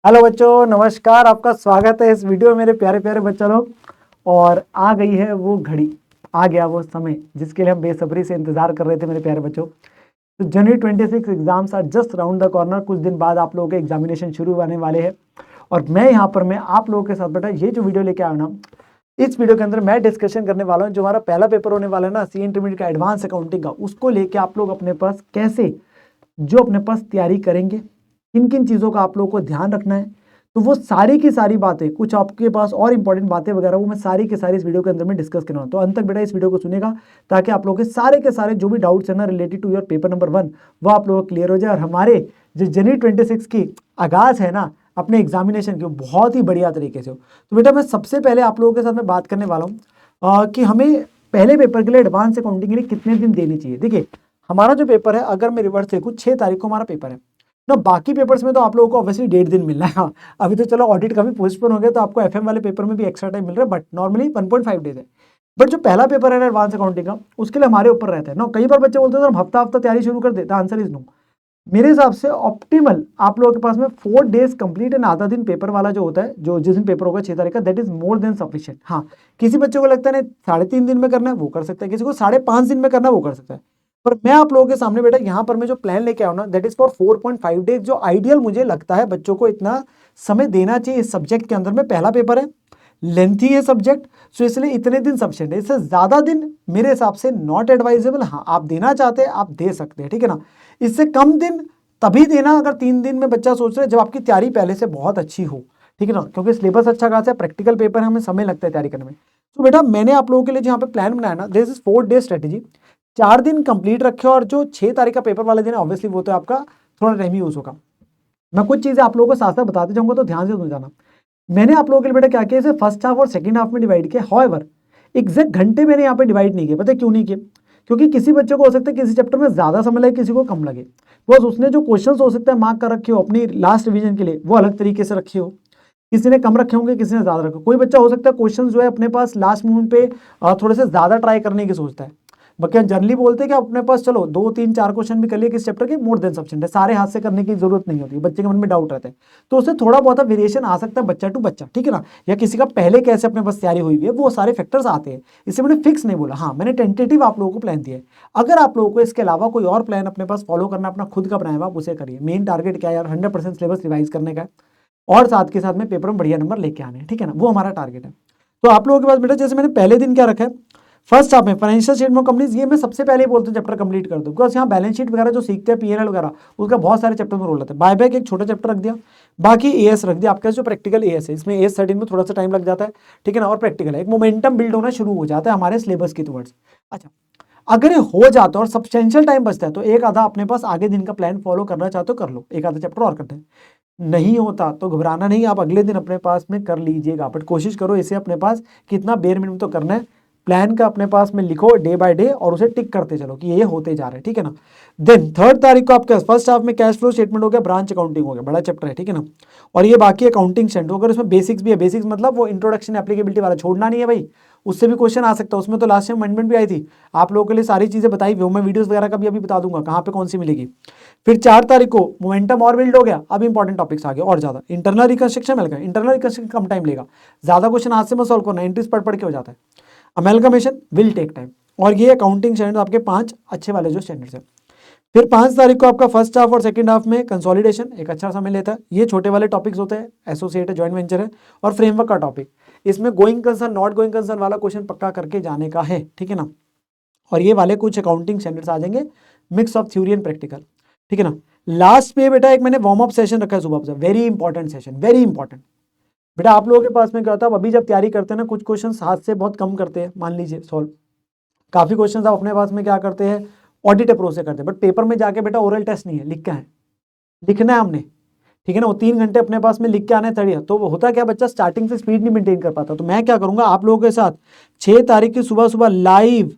Hello बच्चों, नमस्कार। आपका स्वागत है इस वीडियो में मेरे प्यारे प्यारे बच्चों लोग। और आ गई है वो घड़ी, आ गया वो समय जिसके लिए हम बेसब्री से इंतजार कर रहे थे मेरे प्यारे बच्चों। तो जनवरी 26 exams are just round the corner. कुछ दिन बाद आप लोगों के एग्जामिनेशन शुरू होने वाले हैं और मैं यहाँ पर आप लोगों के साथ बेटा ये जो वीडियो लेके आया ना, इस वीडियो के अंदर मैं डिस्कशन करने वाला हूँ जो हमारा पहला पेपर होने वाला है ना, सी इंटरमीडिएट का एडवांस अकाउंटिंग का, उसको लेके आप लोग अपने पास कैसे जो अपने पास तैयारी करेंगे, किन किन चीज़ों का आप लोगों को ध्यान रखना है। तो वो सारी की सारी बातें, कुछ आपके पास और इंपॉर्टेंट बातें वगैरह, वो मैं सारी के सारी इस वीडियो के अंदर में डिस्कस कर रहा हूँ। तो अंत तक बेटा इस वीडियो को सुनेगा ताकि आप लोगों के सारे जो भी डाउट्स है ना related to your paper number 1 वो आप लोगों को क्लियर हो जाए। और हमारे जो जनवरी 26 की आगाज है ना अपने एग्जामिनेशन की, बहुत ही बढ़िया तरीके से हो। तो बेटा मैं सबसे पहले आप लोगों के साथ में बात करने वाला हूँ कि हमें पहले पेपर के लिए एडवांस अकाउंटिंग के लिए कितने दिन देनी चाहिए। देखिए हमारा जो पेपर है, अगर मैं रिवर्स देखूँ 6 तारीख को हमारा पेपर है ना। बाकी पेपर्स में तो आप लोगों को ऑब्वियसली 1.5 दिन मिलना है। हाँ, अभी तो चलो ऑडिट का भी पोस्टपोन हो गया तो आपको एफएम वाले पेपर में भी एक्स्ट्रा टाइम मिल रहा है, बट नॉर्मली 1.5 डेज है। बट जो पहला पेपर है एडवांस अकाउंटिंग का, उसके लिए हमारे ऊपर रहता है ना। कई बार बच्चे बोलते हैं हफ्ता हफ्ता तैयारी शुरू कर देता, आंसर इज नो। मेरे हिसाब से ऑप्टिमल आप लोगों के पास में 4 डेज कंप्लीट एंड आधा दिन पेपर वाला जो होता है, जो जिस दिन पेपर होगा 6 तारीख का, that is more than sufficient. हाँ, किसी बच्चे को लगता है नहीं 3.5 दिन में करना है वो कर सकता है, किसी को 5.5 दिन में करना है वो कर सकता है। पर मैं आप लोगों के सामने बेटा यहाँ पर मैं जो प्लान लेके आऊँ ना, दैट इज फॉर 4.5 डेज, जो आइडियल मुझे लगता है बच्चों को इतना समय देना चाहिए इस सब्जेक्ट के अंदर में। पहला पेपर है, लेंथी है सब्जेक्ट, सो इसलिए इतने दिन सफिशिएंट है। इससे ज्यादा दिन मेरे हिसाब से नॉट एडवाइजेबल। हाँ, आप देना चाहते हैं आप दे सकते हैं, ठीक है ना। इससे कम दिन तभी देना अगर 3 दिन में बच्चा सोच रहा है जब आपकी तैयारी पहले से बहुत अच्छी हो, ठीक है ना, क्योंकि सिलेबस अच्छा खासा है, प्रैक्टिकल पेपर हमें समय लगता है तैयारी करने में। तो बेटा मैंने आप लोगों के लिए जहाँ पे प्लान बनाया ना, दिस इज 4 डे स्ट्रेटेजी। 4 दिन कंप्लीट रखे और जो 6 तारीख का पेपर वाले दिन है ऑब्वियसली वो तो आपका थोड़ा टाइम यूज होगा। मैं कुछ चीजें आप लोगों को साथ साथ बताते जाऊंगा तो ध्यान से सुन जाना। मैंने आप लोगों के लिए बेटा क्या किया, इसे फर्स्ट हाफ और सेकंड हाफ में डिवाइड किया। हॉवेवर एग्जैक्ट घंटे मैंने यहाँ पे डिवाइड नहीं किया। पता है क्यों नहीं किया? क्योंकि किसी बच्चे को हो सकता है किसी चैप्टर में ज्यादा समय लगे, किसी को कम लगे। बस उसने जो क्वेश्चंस हो सकता है मार्क कर रखे हो अपनी लास्ट रिवीजन के लिए, वो अलग तरीके से रखे हो। किसी ने कम रखे होंगे, किसी ने ज्यादा रखे। कोई बच्चा हो सकता है क्वेश्चंस जो है अपने पास लास्ट मोमेंट पे थोड़े से ज्यादा ट्राई करने की सोचता है। बाकी जनरली बोलते हैं कि अपने पास चलो 2 3 4 क्वेश्चन भी कर लिए किस चैप्टर के, मोर देन सफिशिएंट है, सारे हाथ से करने की जरूरत नहीं होती। बच्चे के मन में डाउट रहता है तो उससे थोड़ा बहुत वेरिएशन आ सकता है बच्चा टू बच्चा, ठीक है ना। या किसी का पहले कैसे अपने पास तैयारी हुई है, वो सारे फैक्टर्स आते हैं। इससे मैंने फिक्स नहीं बोला, हाँ मैंने टेंटेटिव आप लोगों को प्लान दिया है। अगर आप लोगों को इसके अलावा कोई और प्लान अपने पास फॉलो करना, अपना खुद का बनाया हुआ, आप उसे करिए। मेन टारगेट क्या है यार, 100% सिलेबस रिवाइज करने का है और साथ के साथ में पेपर में बढ़िया नंबर लेके आने हैं, ठीक है ना, वो हमारा टारगेट है। तो आप लोगों के पास बेटा जैसे मैंने पहले दिन क्या रखा है, फर्स्ट हाफ में फाइनेंशियल स्टेटमेंट ऑफ कंपनीज, ये मैं सबसे पहले ही बोलता हूँ चैप्टर कंप्लीट कर दो, बिकॉज यहाँ बैलेंस शीट वगैरह जो सीखते हैं पीएनएल वगैरह, उसका बहुत सारे चैप्टर में रोल रहता है। बायबैक एक छोटा चैप्टर रख दिया, बाकी एएस रख दिया। आपका जो प्रैक्टिकल एएस है, इसमें एएस 13 में थोड़ा सा टाइम लग जाता है, ठीक है ना, और प्रैक्टिकल है, एक मोमेंटम बिल्ड होना शुरू हो जाता है हमारे सिलेबस की टुवर्ड्स। अच्छा, अगर ये हो जाता है और सब्सटेंशियल टाइम बचता है तो एक आधा अपने पास आगे दिन का प्लान फॉलो करना चाहते हो कर लो, एक आधा चैप्टर और करते हैं। नहीं होता तो घबराना नहीं, आप अगले दिन अपने पास में कर लीजिएगा, बट कोशिश करो इसे अपने पास कितना बेर मिनिमम तो करना है। प्लान का अपने पास में लिखो डे बाय डे और उसे टिक करते चलो कि ये होते जा रहे हैं, ठीक है ना। देन 3 तारीख को आपके फर्स्ट हाफ में कैश फ्लो स्टेटमेंट हो गया, ब्रांच अकाउंटिंग हो गया, बड़ा चैप्टर है, ठीक है ना। और ये बाकी अकाउंटिंग स्टैंडर्ड, अगर उसमें बेसिक्स भी है, बेसिक्स मतलब वो इंट्रोडक्शन एप्लीकेबिलिटी वाला छोड़ना नहीं है भाई, उससे भी क्वेश्चन आ सकता है। उसमें तो लास्ट टाइम अमेंडमेंट भी आई थी, आप लोगों के लिए सारी चीजें बताई हुई, मैं वीडियोस वगैरह का भी अभी बता दूंगा कहाँ पे कौन सी मिलेगी। फिर 4 तारीख को मोमेंटम और बिल्ड हो गया, अब इंपॉर्टेंट टॉपिक्स आ गए और ज्यादा। इंटरनल रिकंस्ट्रक्शन मिल गया, इंटरनल रिकंस्ट्रक्शन कम टाइम लेगा, ज्यादा क्वेश्चन हाथ से मत सॉल्व करना, एंट्रीज पढ़ के हो जाता है। Amalgamation will take time. और ये अकाउंटिंग स्टैंडर्ड आपके 5 अच्छे वाले जो स्टैंडर्ड्स हैं। फिर 5 तारीख को आपका फर्स्ट हाफ और सेकंड हाफ में कंसोलिडेशन एक अच्छा समय लेता है। ये छोटे वाले टॉपिक्स होते हैं, एसोसिएट है, जॉइंट वेंचर है और फ्रेमवर्क का टॉपिक। इसमें going concern not going concern वाला क्वेश्चन पक्का करके जाने का है, ठीक है ना। और ये वाले कुछ अकाउंटिंग स्टैंडर्ड्स आ जाएंगे, mix of theory and practical, ठीक है ना। लास्ट में बेटा एक मैंने वार्म अप सेशन रखा है सुबह से, very important session, very important. बेटा आप लोगों के पास में क्या होता है, अभी जब तैयारी करते हैं ना, कुछ क्वेश्चन हाथ से बहुत कम करते हैं, मान लीजिए सॉल्व। काफी क्वेश्चन आप अपने पास में क्या करते हैं, ऑडिट अप्रोच से करते हैं, बट पेपर में जाके बेटा ओरल टेस्ट नहीं है, लिख के है, लिखना है हमने, ठीक है ना। वो 3 घंटे अपने पास में लिख के आने तड़िया, तो वो होता क्या, बच्चा स्टार्टिंग से स्पीड नहीं मेंटेन कर पाता। तो मैं क्या करूंगा आप लोगों के साथ 6 तारीख की सुबह सुबह लाइव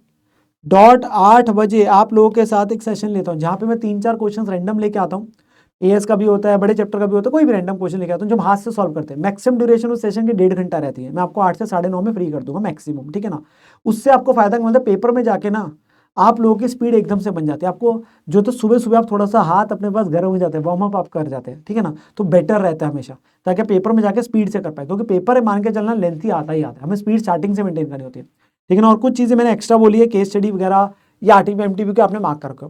डॉट 8 बजे आप लोगों के साथ एक सेशन लेता हूँ, जहाँ पे मैं 3-4 क्वेश्चन रैंडम लेके आता हूँ। एएस का भी होता है, बड़े चैप्टर का भी होता है, कोई भी रैंडम क्वेश्चन लेके आता हूँ जो हम हाथ से सॉल्व करते हैं। मैक्सिमम ड्यूरेशन उस सेशन की 1.5 घंटा रहती है, मैं आपको 8 से 9:30 में फ्री कर दूंगा मैक्सिमम, ठीक है ना। उससे आपको फायदा मिलता है, पेपर में जाके ना आप लोगों की स्पीड एकदम से बन जाती है। आपको जो तो सुबह सुबह आप थोड़ा सा हाथ अपने पास गर्म हो जाते हैं, वार्म अप आप कर जाते हैं, ठीक है ना, तो बेटर रहता है हमेशा, ताकि पेपर में जाके स्पीड से कर पाए, क्योंकि पेपर मान के चलना लेंथी आता ही आता है, हमें स्पीड स्टार्टिंग से मेंटेन करनी होती है, ठीक है ना। और कुछ चीज़ें मैंने एक्स्ट्रा बोली है, केस स्टडी वगैरह या आरटीपी एमटीपी के आपने मार्क कर रखो।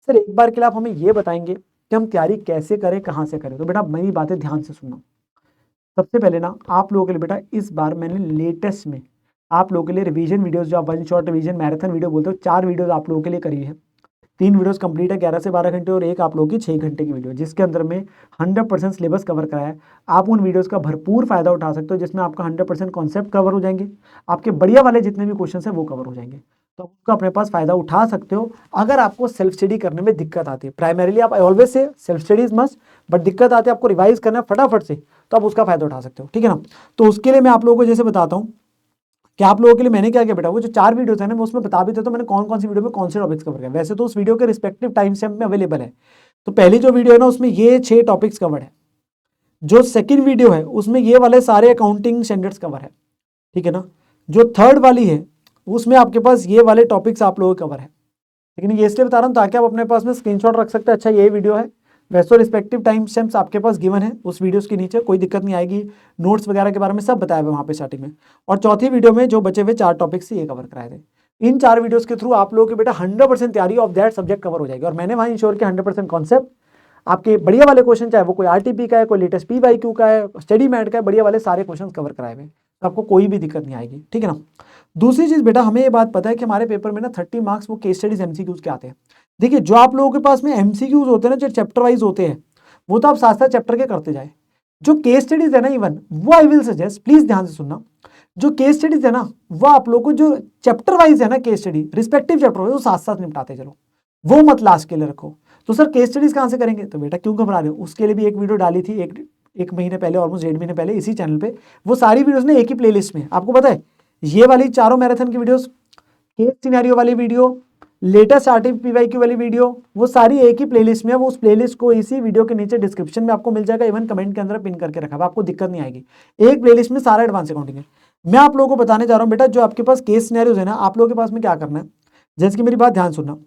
सर एक बार के लिए आप हमें ये बताएंगे कि हम तैयारी कैसे करें, कहाँ से करें। तो बेटा मेरी बातें ध्यान से सुनना। सबसे पहले ना आप लोगों के लिए बेटा इस बार मैंने लेटेस्ट में आप लोगों के लिए रिवीजन वीडियोस, जो आप one shot revision marathon video बोलते हो, 4 वीडियोस आप लोगों के लिए करी है। 3 वीडियोस कंप्लीट है 11 से 12 घंटे, और एक आप लोगों की 6 घंटे की वीडियो, जिसके अंदर में 100% सिलेबस कवर कराया है। आप उन वीडियोस का भरपूर फायदा उठा सकते हो, जिसमें आपका 100% कॉन्सेप्ट कवर हो जाएंगे, आपके बढ़िया वाले जितने भी क्वेश्चन है वो कवर हो जाएंगे, तो आप उसका अपने पास फायदा उठा सकते हो। अगर आपको सेल्फ स्टडी करने में दिक्कत आती है, प्राइमरीली आप always say self study is must, but दिक्कत आती है आपको रिवाइज करना है फटाफट से, तो आप उसका फायदा उठा सकते हो, ठीक है ना। तो उसके लिए मैं आप लोगों को जैसे बताता हूँ कि आप लोगों के लिए मैंने क्या किया बेटा, वो जो 4 वीडियोस है ना, मैं उसमें बता भी देता हूँ मैंने कौन कौन सी वीडियो में कौन से टॉपिक्स कवर किया। वैसे तो उस वीडियो के रिस्पेक्टिव टाइम स्टैम्प में अवेलेबल है। तो पहली जो वीडियो है ना उसमें ये 6 टॉपिक्स कवर है, जो सेकंड वीडियो है उसमें ये वाले सारे अकाउंटिंग स्टैंडर्ड्स कवर है, ठीक है ना। जो थर्ड वाली है उसमें आपके पास ये वाले टॉपिक्स आप लोगों को कवर है, लेकिन ये इसलिए बता रहा हूँ ताकि आप अपने पास में स्क्रीनशॉट रख सकते हैं, अच्छा ये वीडियो है। वैसे तो रिस्पेक्टिव टाइम स्टैम्प्स आपके पास गिवन है उस वीडियोस के नीचे, कोई दिक्कत नहीं आएगी, नोट्स वगैरह के बारे में सब बताया हुआ वहाँ पे स्टार्टिंग में। और चौथी वीडियो में जो बचे हुए 4 टॉपिक्स ये कवर कराए थे। इन 4 वीडियोस के थ्रू आप लोगों के बेटा 100% तैयारी ऑफ दैट सब्जेक्ट कवर हो जाएगी, और मैंने वहाँ इंश्योर किया 100% कॉन्सेप्ट आपके बढ़िया वाले क्वेश्चन, चाहे वो कोई आरटीपी का है, कोई लेटेस्ट पीवाईक्यू का है, स्टडी मैट का है, बढ़िया वाले सारे क्वेश्चन कवर कराए हुए, तो आपको कोई भी दिक्कत नहीं आएगी, ठीक है ना। दूसरी चीज बेटा हमें ये बात पता है कि हमारे पेपर में ना 30 मार्क्स वो केस स्टडीज एमसीक्यूज के आते हैं। देखिए जो आप लोगों के पास में एमसीक्यूज होते हैं ना, जो चैप्टर वाइज होते हैं, वो तो आप साथ साथ चैप्टर के करते जाए। जो केस स्टडीज है ना, इवन वो आई विल सजेस्ट, प्लीज ध्यान से सुनना, जो केस स्टडीज है ना वो आप लोगों को जो चैप्टर वाइज है ना केस स्टडी, रिस्पेक्टिव चैप्टर वो साथ साथ निपटाते चलो, वो मत लास्ट के लिए रखो। तो सर केस स्टडीज कहाँ से करेंगे, तो बेटा क्यों घबरा रहे हो, उसके लिए भी एक वीडियो डाली थी एक महीने पहले, ऑलमोस्ट 1.5 महीने पहले इसी चैनल पे। वो सारी वीडियोस ने एक ही प्लेलिस्ट में, आपको पता है ये वाली चारों मैराथन की वीडियोस, केस सिनेरियो वाली वीडियो, लेटेस्ट आरटीपी पीवाईक्यू वाली वीडियो, वो सारी एक ही प्लेलिस्ट में है। वो उस प्लेलिस्ट को इसी वीडियो के नीचे डिस्क्रिप्शन में आपको मिल जाएगा, इवन कमेंट के अंदर पिन करके रखा है, आपको दिक्कत नहीं आएगी। एक प्लेलिस्ट में सारा एडवांस अकाउंटिंग है। मैं आप लोगों को बताने जा रहा हूँ बेटा, जो आपके पास केस सिनेरियोज है ना, आप लोगों के पास में क्या करना है, जैसे कि मेरी बात ध्यान सुनना,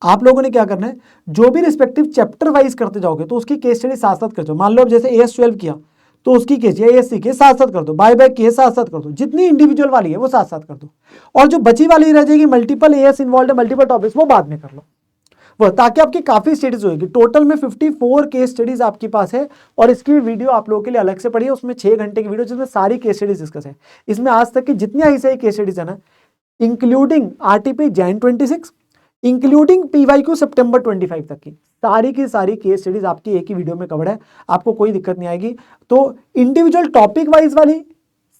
आप लोगों ने क्या करना है, जो भी रिस्पेक्टिव चैप्टर वाइज करते जाओगे तो उसकी केस स्टडी साथ साथ कर दो। मान लो जैसे AS12 किया तो उसकी केस, या ASC के साथ साथ कर दो, बाय बैक के साथ साथ कर दो, जितनी इंडिविजुअल वाली है वो साथ साथ कर दो, और जो बची वाली रह जाएगी मल्टीपल AS इन्वॉल्व है, मल्टीपल टॉपिक्स, वो बाद में कर लो वो, ताकि आपकी काफी स्टडीज होगी। टोटल में 54 केस स्टडीज आपके पास है, और इसकी वीडियो आप लोगों के लिए अलग से पड़ी है, उसमें 6 घंटे की वीडियो जिसमें सारी केस स्टडीज डिस्कस है। इसमें आज तक की जितनी आई सही केस स्टडीज है ना, including RTP Jan 26, including PYQ सितंबर 25 तक की सारी केस स्टडीज आपकी एक ही वीडियो में कवर है, आपको कोई दिक्कत नहीं आएगी। तो इंडिविजुअल टॉपिक वाइज वाली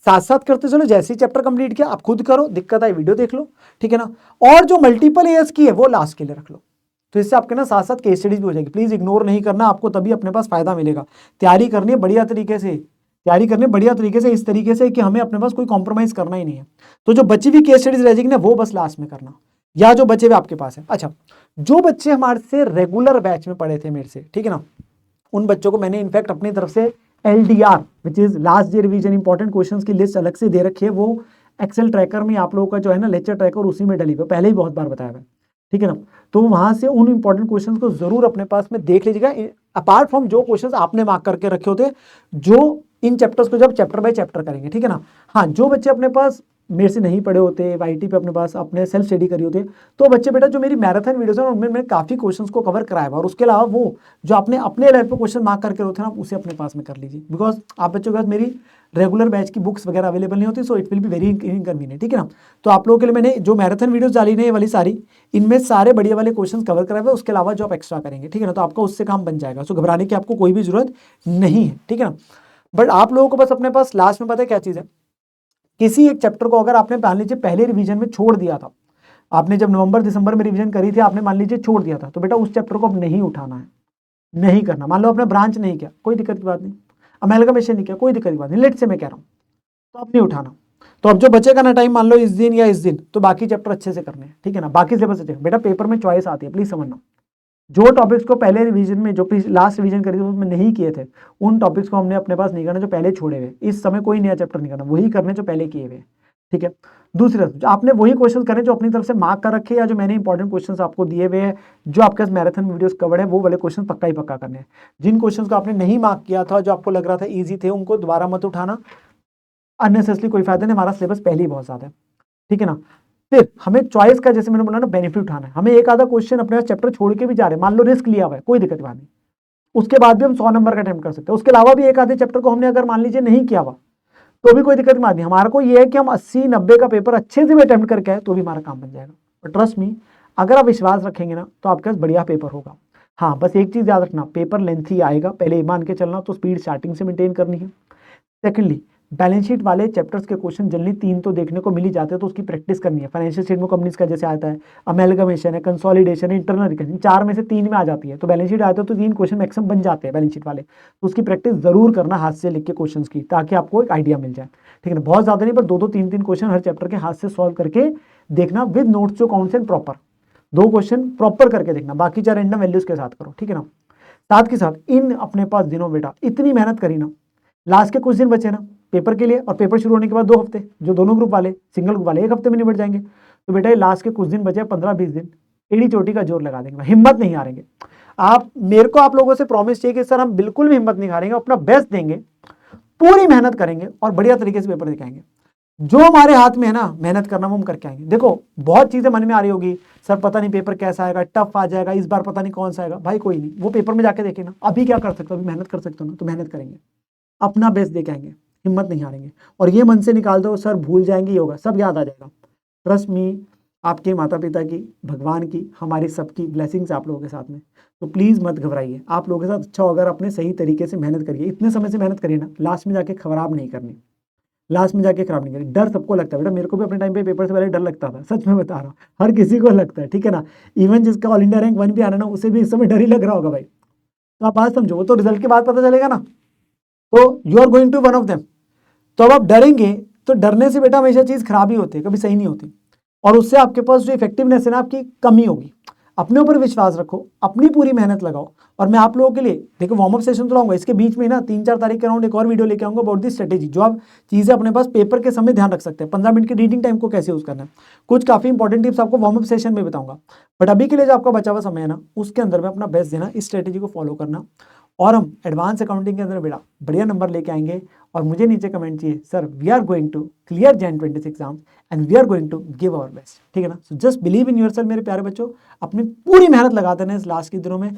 साथ साथ करते चलो, जैसे ही चैप्टर कंप्लीट किया आप खुद करो, दिक्कत आई वीडियो देख लो, ठीक है ना। और जो मल्टीपल एएस की है वो लास्ट के लिए रख लो, तो इससे आपके ना साथ साथ केस स्टडीज भी हो जाएगी। प्लीज इग्नोर नहीं करना, आपको तभी अपने पास फायदा मिलेगा। तैयारी करनी है बढ़िया तरीके से, तैयारी करनी है बढ़िया तरीके से, इस तरीके से कि हमें अपने पास कोई कॉम्प्रोमाइज करना ही नहीं है। तो जो बची हुई केस स्टडीज रह जाएगी ना वो बस लास्ट में करना, या जो बचे हुए आपके पास है। अच्छा, जो बच्चे हमारे से रेगुलर बैच में पढ़े थे मेरे से, ठीक है ना, उन बच्चों को मैंने इनफैक्ट अपनी तरफ से LDR which is last day revision important questions की लिस्ट अलग से दे रखी है। वो एक्सेल ट्रैकर में आप लोगों का जो है ना लेक्चर ट्रैकर उसी में डली हुई, पहले ही बहुत बार बताया है, ठीक है ना। तो वहां से उन इंपॉर्टेंट क्वेश्चंस को जरूर अपने पास में देख लीजिएगा, अपार्ट फ्रॉम जो क्वेश्चंस आपने मार्क करके रखे होते, जो इन चैप्टर्स को जब चैप्टर बाय चैप्टर करेंगे, ठीक है ना। हाँ, जो बच्चे अपने पास मेरे से नहीं पढ़े होते, वाईटी पे अपने पास अपने सेल्फ स्टडी करी होते, तो बच्चे बेटा जो मेरी मैराथन वीडियोस है उनमें मैंने काफी क्वेश्चंस को कवर कराया है। और उसके अलावा वो जो आपने अपने लेवल पे क्वेश्चन मार्क करके होते हैं ना, उसे अपने पास में कर लीजिए, बिकॉज आप बच्चों के पास मेरी रेगुलर बैच की बुक्स वगैरह अवेलेबल नहीं होती, so it will be very inconvenient, ठीक है ना। तो आप लोगों के लिए मैंने जो मैराथन वीडियोस डाली नहीं वाली सारी, इनमें सारे बढ़िया वाले क्वेश्चन कवर कराए हुए, उसके अलावा जो आप एक्स्ट्रा करेंगे, ठीक है ना, तो आपका उससे काम बन जाएगा। सो घबराने की आपको कोई भी जरूरत नहीं है, ठीक है ना। बट आप लोगों को बस अपने पास लास्ट में पता है क्या चीज है, किसी एक चैप्टर को अगर आपने मान लीजिए पहले रिवीजन में छोड़ दिया था, आपने जब नवंबर दिसंबर में रिवीजन करी थी, आपने मान लीजिए छोड़ दिया था, तो बेटा उस चैप्टर को अब नहीं उठाना है, नहीं करना। मान लो आपने ब्रांच नहीं किया, कोई दिक्कत की बात नहीं, अमेलगमेशन नहीं किया, कोई दिक्कत की बात नहीं, लेट से मैं कह रहा हूँ, तो अब नहीं उठाना। तो अब जो बचेगा ना टाइम, मान लो इस दिन या इस दिन, तो बाकी चैप्टर अच्छे से करने हैं, ठीक है ना। बाकी सिलेबस अच्छे, बेटा पेपर में चॉइस आती है, प्लीज समझना। जो टॉपिक्स को पहले रिवीजन में, जो लास्ट रिवीजन करी थी उसमें नहीं किए थे, उन टॉपिक्स को हमने अपने पास नहीं करना जो पहले छोड़े हुए। इस समय कोई नया चैप्टर नहीं करना, वही करने जो पहले किए हुए, ठीक है। दूसरा, आपने वही क्वेश्चन करें जो अपनी तरफ से मार्क कर रखे, या जो मैंने इंपॉर्टेंट क्वेश्चंस आपको दिए हुए हैं, जो आपके मैराथन वीडियोस कवर्ड है, वो वाले क्वेश्चन पक्का ही पक्का करने हैं। जिन क्वेश्चंस को आपने नहीं मार्क किया था, जो आपको लग रहा था इजी थे, उनको दोबारा मत उठाना, अननेसेसरी कोई फायदा नहीं, हमारा सिलेबस पहले ही बहुत ज्यादा है, ठीक है ना। फिर हमें चॉइस का, जैसे मैंने बोला ना, बेनिफिट उठाना है। हमें एक आधा क्वेश्चन अपने चैप्टर छोड़ के भी जा रहे हैं, मान लो रिस्क लिया हुआ है, कोई दिक्कत नहीं, उसके बाद भी हम 100 नंबर का अटेम्प्ट कर सकते हैं। उसके अलावा भी एक आधे चैप्टर को हमने अगर मान लीजिए नहीं किया हुआ, तो भी कोई दिक्कत नहीं। हमारा को ये है कि हम 80-90 का पेपर अच्छे से भी अटेम्प्ट करके आए, तो भी हमारा काम बन जाएगा। और ट्रस्ट मी, अगर आप विश्वास रखेंगे ना, तो आपके पास बढ़िया पेपर होगा। हाँ, बस एक चीज याद रखना, पेपर लेंथी आएगा, पहले ये मान के चलना, तो स्पीड स्टार्टिंग से मेंटेन करनी है। सेकेंडली, बैलेंस शीट वाले चैप्टर्स के क्वेश्चन जल्दी 3 तो देखने को मिल ही जाते हैं, तो उसकी प्रैक्टिस करनी है। फाइनेंशियल स्टेटमेंट कंपनीज का जैसे आता है, अमेलगमेशन है, कंसोलिडेशन है, इंटरनल रिकन्सिलिएशन, 4 में से 3 में आ जाती है, तो बैलेंस शीट आते हैं तो 3 क्वेश्चन मैक्सिमम बन जाते हैं बैलेंस शीट वाले, तो उसकी प्रैक्टिस जरूर करना हाथ से लिख के क्वेश्चन की, ताकि आपको एक आइडिया मिल जाए, ठीक है ना। बहुत ज्यादा नहीं, पर 2-2, 3-3 क्वेश्चन हर चैप्टर के हाथ से सॉल्व करके देखना, विद नोट्स जो counts and proper, 2 question proper करके देखना, बाकी 4 रैंडम वैल्यूज के साथ करो, ठीक है ना। साथ के साथ इन अपने पास दिनों बेटा इतनी मेहनत करी ना, लास्ट के कुछ दिन बचे ना पेपर के लिए, और पेपर शुरू होने के बाद 2 हफ्ते, जो दोनों ग्रुप वाले, सिंगल ग्रुप वाले 1 हफ्ते में निपट जाएंगे, तो बेटा ये लास्ट के कुछ दिन बचे, 15-20 दिन, एड़ी चोटी का जोर लगा देंगे, हिम्मत नहीं हारेंगे। आप मेरे को, आप लोगों से प्रॉमिस चाहिए कि सर हम बिल्कुल भी हिम्मत नहीं हारेंगे, अपना बेस्ट देंगे, पूरी मेहनत करेंगे और बढ़िया तरीके से पेपर दिखाएंगे। जो हमारे हाथ में है ना मेहनत करना, वो हम करके आएंगे। देखो, बहुत चीजें मन में आ रही होगी, सर पता नहीं पेपर कैसा आएगा, टफ आ जाएगा इस बार, पता नहीं कौन सा आएगा। भाई कोई नहीं, वो पेपर में जाके देखे ना, अभी क्या कर सकते हो, अभी मेहनत कर सकते हो ना, तो मेहनत करेंगे, अपना बेस्ट दे के आएंगे, हिम्मत नहीं हारेंगे। और ये मन से निकाल दो, सर भूल जाएंगे, होगा, सब याद आ जाएगा। ट्रस्ट मी, आपके माता पिता की, भगवान की, हमारी सबकी ब्लेसिंग्स आप लोगों के साथ में, तो प्लीज मत घबराइए। आप लोगों के साथ अच्छा होगा, अपने सही तरीके से मेहनत करिए, इतने समय से मेहनत करिए ना, लास्ट में जाके खराब नहीं करनी, लास्ट में जाके खराब नहीं करनी। डर सबको लगता है बेटा, मेरे को भी अपने टाइम पे पेपर से पहले डर लगता था, सच में बता रहा हूँ, हर किसी को लगता है, ठीक है ना। इवन जिसका ऑल इंडिया रैंक 1 भी आना ना, उसे भी इस समय डर ही लग रहा होगा भाई। तो आप बात समझो, वो तो रिजल्ट के बाद पता चलेगा ना, तो you are going to one of them. तो अब आप डरेंगे, तो डरने से बेटा हमेशा चीज खराब ही होती है, कभी सही नहीं होती, और उससे आपके पास जो इफेक्टिवनेस है ना, आपकी कमी होगी। अपने ऊपर विश्वास रखो, अपनी पूरी मेहनत लगाओ। और मैं आप लोगों के लिए देखो वार्म अप सेशन तो लाऊंगा, इसके बीच में ना 3-4 तारीख के अराउंड एक और वीडियो लेके आऊंगा अबाउट दी स्ट्रेटेजी, जो आप चीजें अपने पास पेपर के समय ध्यान रख सकते हैं। 15 मिनट की रीडिंग टाइम को कैसे यूज करना है, कुछ काफी इंपॉर्टेंट टिप्स आपको वार्म अप सेशन में बताऊंगा। बट अभी के लिए जो आपका बचा हुआ समय है ना, उसके अंदर में अपना बेस्ट देना, इस स्ट्रेटेजी को फॉलो करना, और हम एडवांस अकाउंटिंग के अंदर बेटा बढ़िया नंबर लेके आएंगे। और मुझे नीचे कमेंट चाहिए, sir we are going to clear Jan 26 exam and we are going to give our best, ठीक है ना। So just believe in yourself मेरे प्यारे बच्चों, अपनी पूरी मेहनत लगा देना इस लास्ट के दिनों में।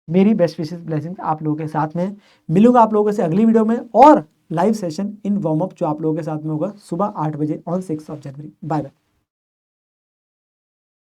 मेरी बेस्ट विशेष ब्लेसिंग आप लोगों के साथ में, मिलूंगा आप लोगों से अगली वीडियो में, और live session in warm up जो आप लोगों के साथ में होगा सुबह 8 बजे ऑन 6 जनवरी। Bye bye.